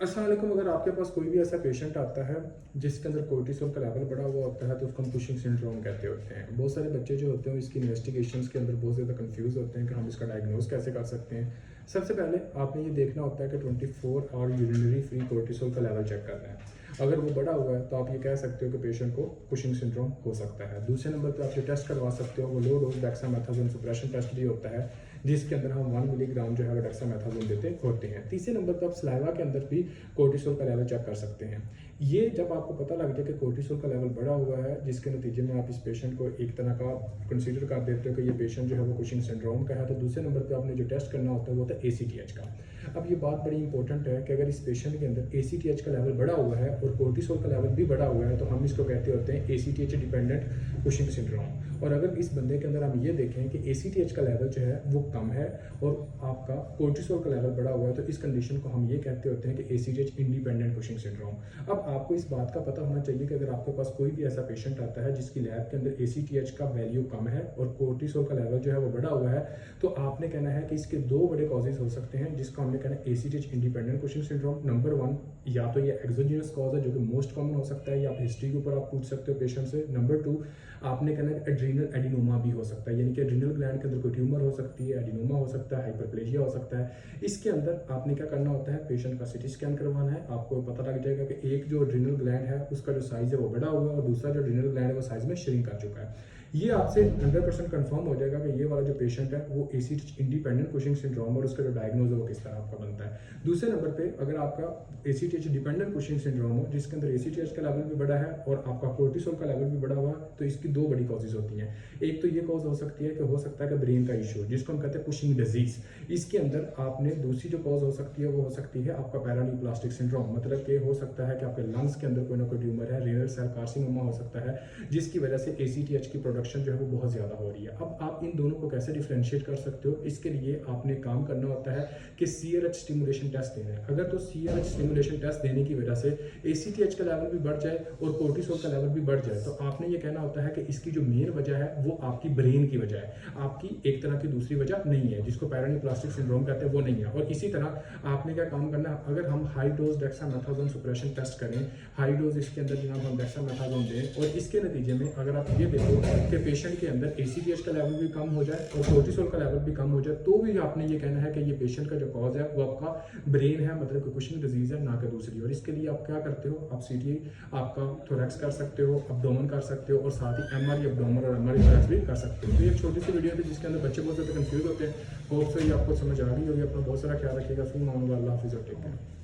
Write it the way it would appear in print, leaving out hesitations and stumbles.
अस्सलाम वालेकुम। अगर आपके पास कोई भी ऐसा पेशेंट आता है जिसके अंदर कोर्टिसोल का लेवल बढ़ा हुआ होता है तो उसको हम कुशिंग सिंड्रोम कहते होते हैं। बहुत सारे बच्चे जो होते हैं इसकी इन्वेस्टिगेशंस के अंदर बहुत ज़्यादा कंफ्यूज होते हैं कि हम इसका डायग्नोज कैसे कर सकते हैं। सबसे पहले आपने ये देखना होता है कि 24 आवर यूरिनरी फ्री कोर्टिसोल का लेवल चेक करना है। अगर वो बढ़ा हुआ है तो आप ये कह सकते हो कि पेशेंट को कुशिंग सिंड्रोम हो सकता है। दूसरे नंबर पर आप ये टेस्ट करवा सकते हो, वो low dose dexamethasone suppression test भी होता है जिसके अंदर हम 1 मिलीग्राम जो है वो डेक्सामेथासोन देते होते हैं। तीसरे नंबर पर आप सलाइवा के अंदर भी कोर्टिसोल का लेवल चेक कर सकते हैं। ये जब आपको पता लग जाए कि कोर्टिसोल का लेवल बढ़ा हुआ है जिसके नतीजे में आप इस पेशेंट को एक तरह का कंसीडर कर देते हो कि ये पेशेंट जो है वो कुशिंग सिंड्रोम का है, तो दूसरे नंबर पे आपने जो टेस्ट करना होता है वो होता है ACTH का। अब ये बात बड़ी इंपॉर्टेंट है कि अगर इस पेशेंट के अंदर ACTH का लेवल बढ़ा हुआ है और कोर्टिसोल का लेवल भी बढ़ा हुआ है तो हम इसको कहते होते हैं ACTH डिपेंडेंट कुशिंग सिंड्रोम। और अगर इस बंदे के अंदर हम ये देखें कि ACTH का लेवल जो है वो कम है और आपका कोर्टिसोल का लेवल बढ़ा हुआ है तो इस कंडीशन को हम ये कहते होते हैं कि ACTH इंडिपेंडेंट कुशिंग सिंड्रोम। अब आपको इस बात का पता होना चाहिए कि अगर आपके पास कोई भी ऐसा पेशेंट आता है जिसकी लैब के अंदर ACTH का वैल्यू कम है और कोर्टिसोल का लेवल जो है वो बढ़ा हुआ है तो आपने कहना है कि इसके दो बड़े कॉजेज हो सकते हैं जिसको हमने कहना है ACTH independent Cushing syndrome. Number 1, या तो ये एक्सोजीनस कॉज है जो कि मोस्ट कॉमन हो सकता है या आप हिस्ट्री के ऊपर आप पूछ सकते हो पेशेंट से। नंबर 2, आपने कहना है एड्रीनल एडिनोमा भी हो सकता है, यानी कि एड्रीनल ग्लैंड के अंदर कोई ट्यूमर हो सकती है, एडिनोमा हो सकता है, हाइपरप्लेजिया हो सकता है। इसके अंदर आपने क्या करना होता है, पेशेंट का सिटी स्कैन करवाना है। आपको पता लग जाएगा कि एक जो एड्रीनल ग्लैंड है उसका जो साइज है वो बढ़ा हुआ है और दूसरा जो एड्रीनल ग्लैंड है वो साइज में श्रिंक कर चुका है। ये आपसे 100% कंफर्म हो जाएगा कि ये वाला जो पेशेंट है वो ACTH इंडिपेंडेंट कुशिंग सिंड्रोम और उसका जो डायग्नोज है वो किस तरह आपका बनता है। दूसरे नंबर पे अगर आपका ACTH डिपेंडेंट कुशिंग सिंड्रोम हो जिसके अंदर ACTH का लेवल भी बढ़ा है और आपका कोर्टिसोल का लेवल भी बढ़ा हुआ है तो इसकी दो बड़ी कॉजेज होती हैं। एक तो ये कॉज हो सकती है कि हो सकता है कि ब्रेन का इशू जिसको हम कहते हैं कुशिंग डिजीज। इसके अंदर आपने दूसरी जो कॉज हो सकती है वो हो सकती है आपका पैरान्यूप्लास्टिक सिंड्रोम, मतलब कि हो सकता है कि आपके लंग्स के अंदर कोई ना कोई ट्यूमर है, रेनल सेल कार्सिनोमा हो सकता है जिसकी वजह से ACTH की प्रोडक्शन जो है वो बहुत ज़्यादा हो रही है। अब आप इन दोनों को कैसे डिफ्रेंशिएट कर सकते हो, इसके लिए आपने काम करना होता है कि CRH स्टिमुलेशन टेस्ट देना है। अगर तो CRH स्टिमुलेशन टेस्ट देने की वजह से ACTH का लेवल भी बढ़ जाए और कोर्टिसोल का लेवल भी बढ़ जाए तो आपने ये कहना होता है कि इसकी जो मेन वजह है वो आपकी ब्रेन की वजह है, आपकी एक तरह की दूसरी वजह नहीं है जिसको पैरान्यूप्लास्टिक सिंड्रोम कहते हैं, वो नहीं है। और इसी तरह आपने क्या काम करना है, अगर हम high dose dexamethasone suppression test करें, हाई डोज इसके अंदर जनाब हम डेक्सामेथासोन दें और इसके नतीजे में अगर आप ये देखो कि पेशेंट के अंदर ACTH का लेवल भी कम हो जाए और कोर्टिसोल का लेवल भी कम हो जाए तो भी आपने ये कहना है कि ये पेशेंट का जो कॉज है वो आपका ब्रेन है, मतलब कि कुशिंग डिजीज है, ना कि दूसरी। और इसके लिए आप क्या करते हो, आप CT आपका थोरैक्स कर सकते हो, अब्डोमेन कर सकते हो और साथ ही MRI अब्डोमेन और MRI थोरैक्स भी कर सकते हो। तो ये छोटी सी वीडियो थी जिसके अंदर बच्चे बहुत ज़्यादा कंफ्यूज होते हैं। होप सो ये आपको समझ आ गई होगी। अपना बहुत सारा ख्याल रखिएगा। फिर मामला अल्लाह हाफिज़ और टेक केयर।